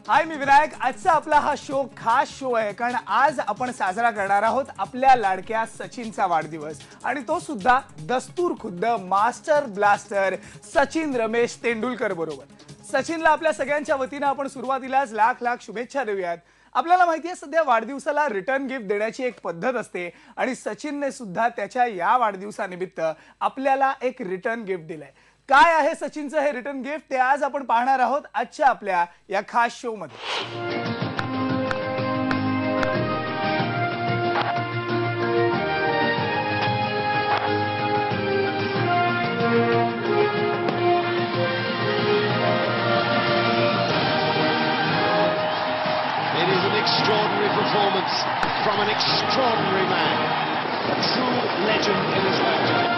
हाय, मी विनायक। आजचा आपला हा शो खास शो आहे, कारण आज आपण साजरा करणार आहोत आपल्या लाडक्या सचिनचा वाढदिवस, आणि तो सुद्धा दस्तूर खुद्द मास्टर ब्लास्टर सचिन रमेश तेंडुलकर बरोबर। सचिनला आपल्या सगळ्यांच्या वतीने आपण सुरुवातीलाच लाख लाख शुभेच्छा देऊयात। आपल्याला माहिती आहे, सध्या वाढदिवसाला रिटर्न गिफ्ट देण्याची एक पद्धत असते, आणि सचिनने सुद्धा त्याच्या या वाढदिवसानिमित्त आपल्याला एक रिटर्न गिफ्ट दिलंय। काय आहे सचिनचं हे रिटर्न गिफ्ट, ते आज आपण पाहणार आहोत आजच्या आपल्या या खास शो मध्ये। It is an extraordinary performance from an extraordinary man, a true legend in his own time.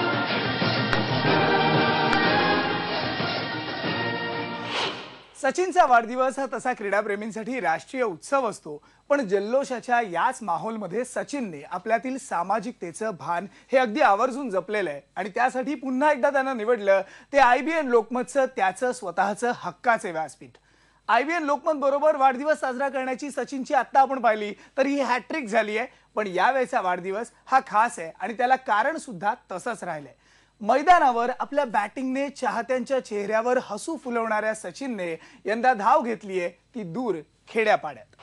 सचिनचा वाढदिवस हा तसा क्रीडाप्रेमींसाठी राष्ट्रीय उत्सव असतो, पण जल्लोषाच्या याच माहोलमध्ये सचिनने आपल्यातील सामाजिकतेचं भान हे अगदी आवर्जून जपलेलं आहे, आणि त्यासाठी पुन्हा एकदा त्यानं निवडलं ते IBN लोकमतचं त्याचं स्वतःचं हक्काचे व्यासपीठ। IBN लोकमत बरोबर वाढदिवस साजरा करण्याची सचिनची आत्ता आपण पाहिली तर ही हॅट्रिक झाली आहे, पण यावेळेचा वाढदिवस हा खास आहे, आणि त्याला कारण सुद्धा तसंच राहिलंय। मैदानावर आपल्या बॅटिंगने चाहत्यांच्या चेहऱ्यावर हसू फुलवणाऱ्या सचिनने यंदा धाव घेतलीये ती दूर खेड्यापाड्यात।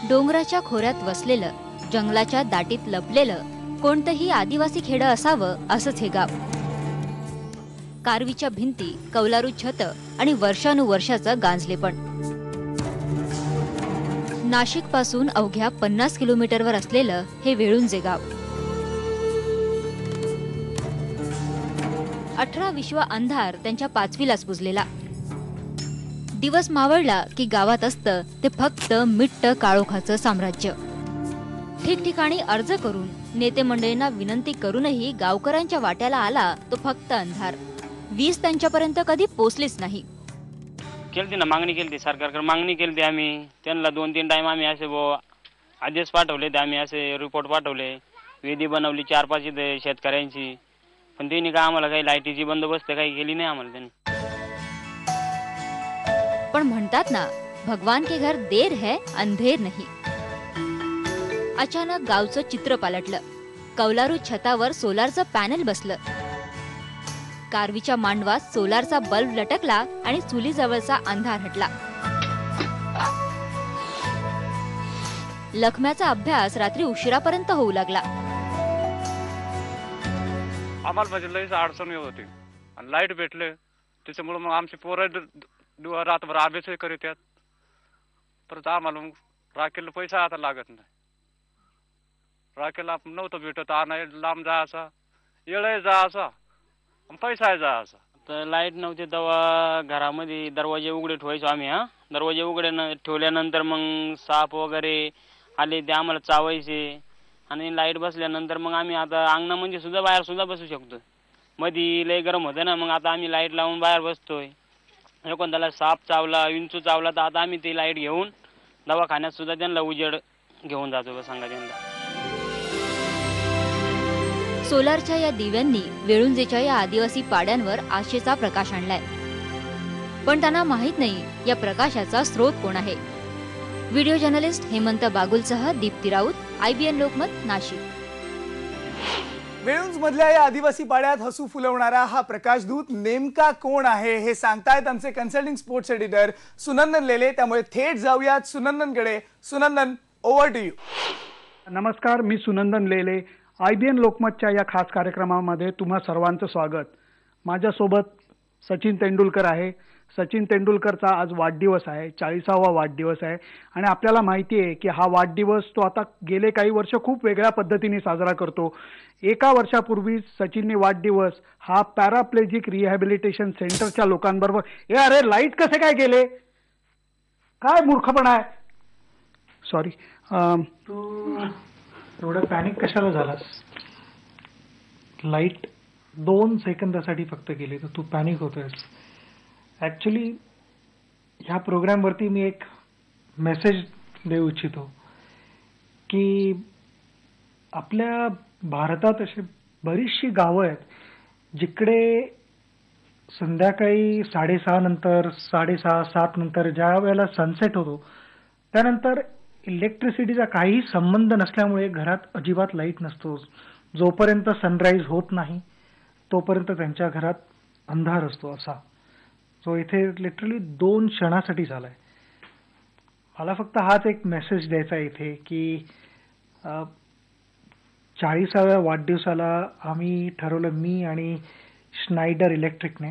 डोंगराच्या खोऱ्यात वसलेलं, जंगलाच्या दाटीत लपलेलं कोणतंही आदिवासी खेडं असावं असंच हे गाव। कारवीच्या भिंती, कौलारू छत आणि वर्षानुवर्षाचं गांजलेपण। नाशिक पासून अवघ्या 50 किलोमीटरवर असलेलं हे वेळुंजे गाव। 18 अंधार त्यांच्या 5वीलाच पुजलेला। दिवस मावळला की गावात असतं ते फक्त मिट्ट काळोखाचं साम्राज्य। ठिकठिकाणी अर्ज करून, नेते मंडळींना विनंती करूनही गावकऱ्यांच्या वाट्याला आला तो फक्त अंधार। वीज त्यांच्यापर्यंत कधी पोचलीच नाही। केलती ना, मागणी केलती, सरकारकडे मागणी केलती आम्ही। त्यांना 2-3 टाइम आम्ही असे आदेश पाठवले, आम्ही असे रिपोर्ट पाठवले, वेदी बनवली 4-5 इथे शेतकऱ्यांची, पण त्यांनी काय आम्हाला काही लाईटीची बंदोबस्त काही केली नाही आम्हाला त्यांनी। पण म्हणतात ना, भगवान के घर देर है अंधेर नहीं। अचानक गावचं चित्र पालटलं। कौलारू छतावर सोलारचं पॅनल बसलं। कारवीच्या मांडवात सोलारचा बल्ब लटकला आणि चुलीजवळचा अंधार हटला। लखम्याचा अभ्यास रात्री उशिरापर्यंत होऊ लागला। आम्हाला म्हणजे लईच अडचण येत होती, आणि लाईट भेटले त्याच्यामुळे मग आमची पोरं रातभर अभ्यासही करीत आहेत। परत आम्हाला राखेला पैसा आता लागत नाही। राखेला नव्हतं भेटत, आणाय लांब जायचा, येळही जायचा, पैसा जायचा। तर लाईट नव्हती तेव्हा घरामध्ये दरवाजे उघडे ठेवायचो आम्ही। दरवाजे उघडे ठेवल्यानंतर मग साप वगैरे आले ते आम्हाला चावायचे, आणि लाईट बसल्यानंतर मग आम्ही आता अंगणामध्ये सुद्धा बाहेर सुद्धा बसू शकतो। मध्ये लय गरम होतं ना, मग आता आम्ही लाईट लावून बाहेर बसतोय। एखाद्याला साप चावला, विंचू चावला तर आता आम्ही ती लाईट घेऊन दवाखान्यात सुद्धा त्यांना उजेड घेऊन जातो सांगा त्यांना। सोलारच्या या दिव्यांनी वेळुंजेच्या या आदिवासी पाड्यांवर आशेचा प्रकाश आणलाय, पण त्यांना माहित नाही या प्रकाशाचा स्रोत कोण आहे। व्हिडिओ जर्नलिस्ट हेमंत बागुलसह दीप्ती राऊत, IBN लोकमत, नाशिक। वेळुंज मधल्या या आदिवासी पाड्यात हसू फुलवणारा हा प्रकाशदूत नेमका कोण आहे हे सांगतायत आमचे consulting sports editor Sunandan Lele. त्यामुळे थेट जाऊयात सुनंदनकडे। Sunandan, over to you. नमस्कार, मी सुनंदन लेले। IBN लोकमतच्या या खास कार्यक्रमामध्ये तुम्हा सर्वांचं स्वागत। माझ्यासोबत सचिन तेंडुलकर आहे। सचिन तेंडुलकरचा आज वाढदिवस आहे, 40वा वाढदिवस आहे, आणि आपल्याला माहिती आहे की हा वाढदिवस तो आता गेले काही वर्ष खूप वेगळ्या पद्धतीने साजरा करतो। एका वर्षापूर्वी सचिनने वाढदिवस हा पॅराप्लेजिक रिहॅबिलिटेशन सेंटरच्या लोकांबरोबर अरे लाईट कसे काय गेले, काय मूर्खपणा आहे। सॉरी, तू एवढा पॅनिक कशाला झालास? लाईट 2 सेकंदासाठी फक्त गेली तर तू पॅनिक होतोयस। ॲक्च्युली ह्या प्रोग्रामवरती मी एक मेसेज देऊ इच्छितो की आपल्या भारतात असे बरीचशी गावं आहेत जिकडे संध्याकाळी 6:30 नंतर 6:30-7 नंतर ज्या वेळेला सनसेट होतो त्यानंतर इलेक्ट्रिसिटीचा काही संबंध नसल्यामुळे घरात अजिबात लाईट नसतो. जोपर्यंत सनराईज होत नाही तोपर्यंत त्यांच्या घरात अंधार असतो असा. जो इथे लिटरली 2 क्षणासाठी झालाय. मला फक्त हाच एक मेसेज द्यायचा आहे इथे की 40व्या वाढदिवसाला आम्ही ठरवलं, मी आणि स्नायडर इलेक्ट्रिकने,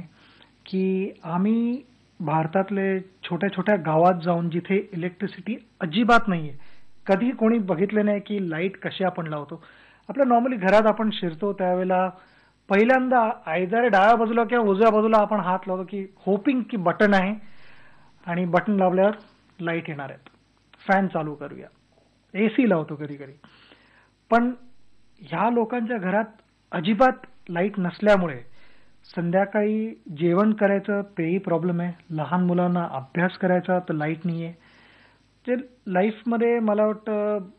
की आम्ही भारतातले छोट्या छोट्या गावात जाऊन जिथे इलेक्ट्रिसिटी अजिबात नाही आहे, कधी कोणी बघितलं नाही की लाईट कशी आपण लावतो. आपल्या नॉर्मली घरात आपण शिरतो त्यावेळेला पहिल्यांदा आयदर डाव्या बाजूला किंवा उजव्या बाजूला आपण हात लावतो की होपिंग की बटन आहे आणि बटन लावल्यावर लाईट येणार आहेत, फॅन चालू करूया, AC लावतो कधी कधी. पण ह्या लोकांच्या घरात अजिबात लाईट नसल्यामुळे संध्याकाळी जेवण करायचं तेही प्रॉब्लेम आहे, लहान मुलांना अभ्यास करायचा तर लाईट नाही आहे. ते लाईफमध्ये मला वाटतं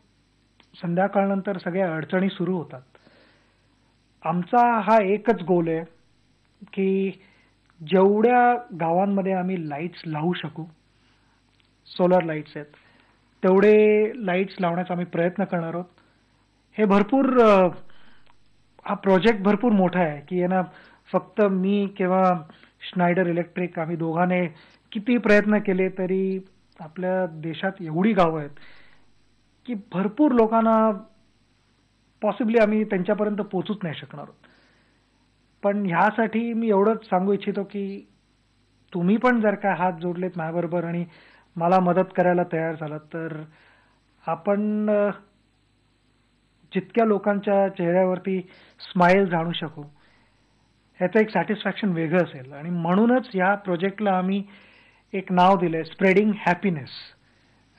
संध्याकाळनंतर सगळ्या अडचणी सुरू होतात. आमचा हा एकच गोल आहे की जेवढ्या गावांमध्ये आम्ही लाईट्स लावू शकू, सोलर लाईट्स आहेत, तेवढे लाईट्स लावण्याचा आम्ही प्रयत्न करणार आहोत. हे भरपूर हा प्रोजेक्ट भरपूर मोठा आहे की यांना फक्त मी किंवा स्नायडर इलेक्ट्रिक आम्ही दोघांनी किती प्रयत्न केले तरी आपल्या देशात एवढी गावं आहेत की भरपूर लोकांना पॉसिबली आम्ही त्यांच्यापर्यंत पोहोचूच नाही शकणार आहोत. पण ह्यासाठी मी एवढंच सांगू इच्छितो की तुम्ही पण जर का हात जोडलेत माझ्याबरोबर आणि मला मदत करायला तयार झालात तर आपण जितक्या लोकांच्या चेहऱ्यावरती स्माइल जाणू शकू ह्याचं एक सॅटिस्फॅक्शन वेगळं असेल. आणि म्हणूनच या प्रोजेक्टला आम्ही एक नाव दिलंय, स्प्रेडिंग हॅपीनेस.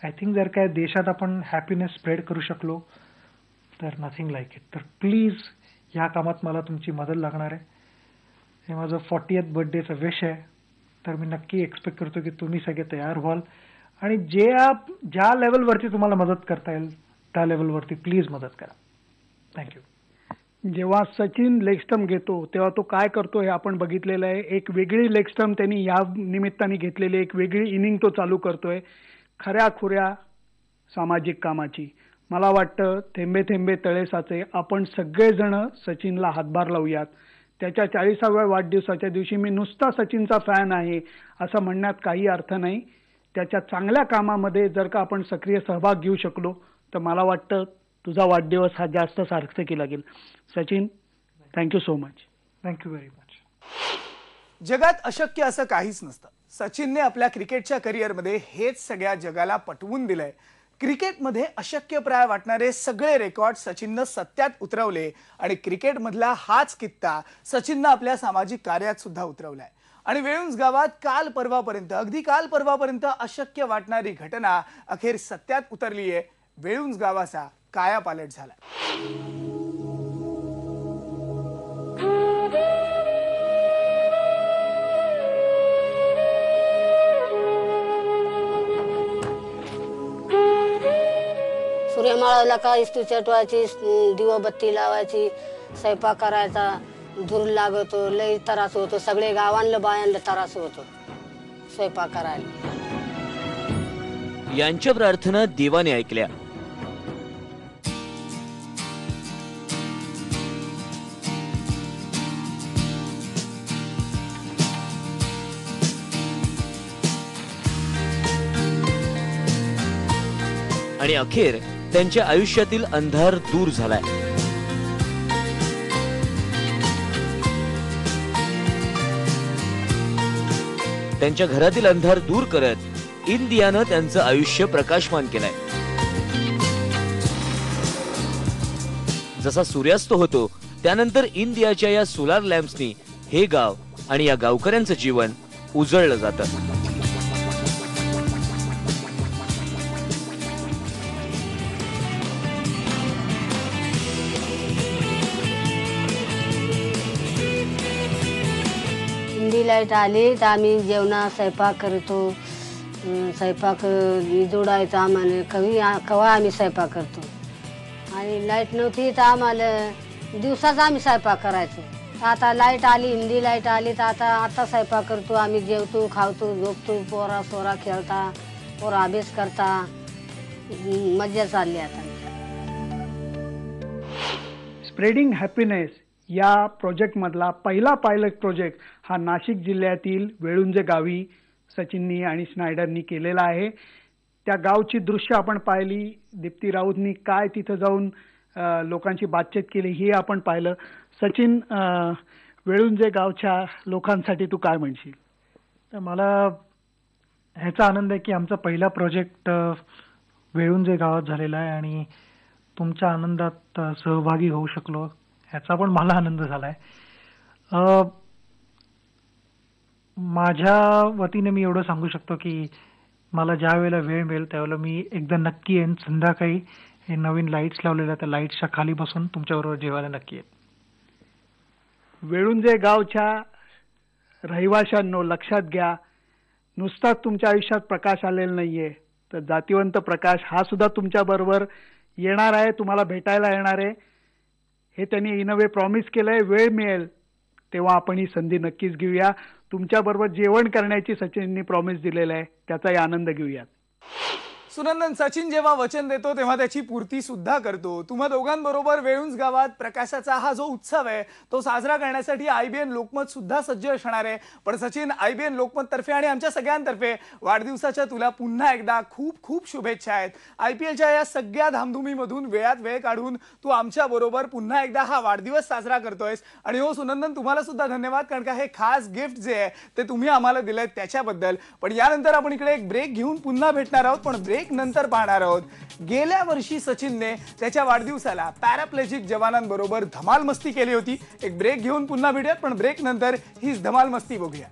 आय थिंक जर काय देशात आपण हॅपीनेस स्प्रेड करू शकलो तर नथिंग लाईक इट. तर प्लीज ह्या कामात मला तुमची मदत लागणार आहे. हे माझं 40th बर्थडेचं विश आहे, तर मी नक्की एक्सपेक्ट करतो की तुम्ही सगळे तयार व्हाल आणि ज्या लेवलवरती तुम्हाला मदत करता येईल त्या लेवलवरती प्लीज मदत करा. थँक्यू. जेव्हा सचिन लेग स्टंप घेतो तेव्हा तो काय करतो हे आपण बघितलेलं आहे. एक वेगळी लेग स्टंप त्यांनी या निमित्ताने घेतलेली, एक वेगळी इनिंग तो चालू करतोय खऱ्या खुऱ्या सामाजिक कामाची. मला वाटतं थेंबे थेंबे तळे साचे, आपण सगळेजण सचिनला हातभार लावूयात. त्याच्या 40व्या वाढदिवसाच्या दिवशी मी नुसता सचिनचा फॅन आहे असं म्हणण्यात काही अर्थ नाही. त्याच्या चांगल्या कामामध्ये जर का आपण सक्रिय सहभाग घेऊ शकलो तर मला वाटतं तुझा वाढदिवस हा जास्त सार्थकी लागेल. Sachin, thank you so much. Thank you very much. जगात अशक्य असं काहीच नसतं. सचिनने आपल्या क्रिकेटच्या करिअरमध्ये हेच सगळ्या जगाला पटवून दिलंय. क्रिकेटमध्ये अशक्यप्राय वाटणारे सगळे रेकॉर्ड सचिननं सत्यात उतरवले आणि क्रिकेटमधला हाच कित्ता सचिननं आपल्या सामाजिक कार्यात सुद्धा उतरवलाय. आणि वेळुंज गावात अगदी काल परवापर्यंत अशक्य वाटणारी घटना अखेर सत्यात उतरली आहे. वेळुंज गावाचा कायापालट झाला. सूर्यमाळाला का इस्त्री चटवायची, दिवाबत्ती लावायची, स्वयंपाक करायचा, धूर लागतो, लई त्रास होतो. सगळे गावांना बायांना त्रास होतो स्वयंपाक करायला. यांच्या प्रार्थना देवाने ऐकल्या. आणि अखेर त्यांच्या आयुष्यातील अंधार दूर झालाय. त्यांच्या घरातील अंधार दूर करत इंडियानं त्यांचं आयुष्य प्रकाशमान केलंय. जसा सूर्यास्त होतो त्यानंतर इंडियाच्या या सोलार लॅम्प्सनी हे गाव आणि या गावकऱ्यांचं जीवन उजळलं जातं. लाईट आली तर आम्ही जेवणा स्वयंपाक करतो. स्वयंपाक जोडायचा आम्हाला कवा आम्ही स्वयंपाक करतो. आणि लाईट नव्हती तर आम्हाला दिवसाच आम्ही स्वयंपाक करायचो. आता लाईट आली, हिंदी लाईट आली तर आता स्वयंपाक करतो आम्ही. जेवतो, खावतो, झोपतो, पोरा सोरा खेळता, पोरा अभ्यास करता. मजा चालली आता. स्प्रेडिंग हॅपीनेस या प्रोजेक्टमधला पहिला पायलट प्रोजेक्ट हा नाशिक जिल्ह्यातील वेळुंजे गावी सचिननी आणि स्नायडरनी केलेला आहे. त्या गावची दृश्य आपण पाहिली. दीप्ती राऊतनी काय तिथं जाऊन लोकांची बातचीत केली हे आपण पाहिलं. सचिन, वेळुंजे गावच्या लोकांसाठी तू काय म्हणशील? तर मला ह्याचा आनंद आहे की आमचा पहिला प्रोजेक्ट वेळुंजे गावात झालेला आहे आणि तुमच्या आनंदात सहभागी होऊ शकलो ह्याचा पण मला आनंद झाला आहे. माझ्या वतीने मी एवढं सांगू शकतो की मला ज्या वेळेला वेळ मिळेल त्यावेळेला मी एकदा नक्की येईन. संध्याकाळी हे नवीन लाईट्स लावलेल्या त्या लाईट्सच्या खाली बसून तुमच्याबरोबर जेवायला नक्की येईन. वेळुंजे गावच्या रहिवाशांनो, लक्षात घ्या, नुसताच तुमच्या आयुष्यात प्रकाश आलेला नाहीये, तर जातिवंत प्रकाश हा सुद्धा तुमच्या बरोबर येणार आहे, तुम्हाला भेटायला येणार आहे. हे त्यांनी इन अ वे प्रॉमिस केलंय. वेळ मिळेल तेव्हा आपण ही संधी नक्कीच घेऊया. तुमच्याबरोबर जेवण करण्याची सचिननी प्रॉमिस दिलेलं आहे, त्याचाही आनंद घेऊयात. सुनंदन, सचिन जेव्हा वचन देतो तेव्हा त्याची पूर्ती सुद्धा करतो. तुम्हा दोघांबरोबर वेळुंज गावात प्रकाशाचा हा जो उत्सव आहे तो साजरा करण्यासाठी IBN लोकमत सुद्धा सज्ज असणार आहे. पण सचिन, IBN लोकमत तर्फे आणि आमच्या सगळ्यांतर्फे वाढदिवसाच्या तुला पुन्हा एकदा खूप खूप शुभेच्छा आहेत. IPLच्या या सगळ्या धामधुमीमधून वेळात वेळ काढून तू आमच्या बरोबर पुन्हा एकदा हा वाढदिवस साजरा करतोयस. आणि हो सुनंदन, तुम्हाला सुद्धा धन्यवाद, कारण का हे खास गिफ्ट जे आहे ते तुम्ही आम्हाला दिलंय त्याच्याबद्दल. पण यानंतर आपण इकडे एक ब्रेक घेऊन पुन्हा भेटणार आहोत. पण ब्रेक नंतर पाहणार आहोत गेल्या वर्षी सचिनने त्याच्या वाढदिवसाला पॅराप्लेजिक जवानांबरोबर धमाल मस्ती केली होती. एक ब्रेक घेऊन पुन्हा भेटूयात, पण ब्रेक नंतर हीच धमाल मस्ती बघूया.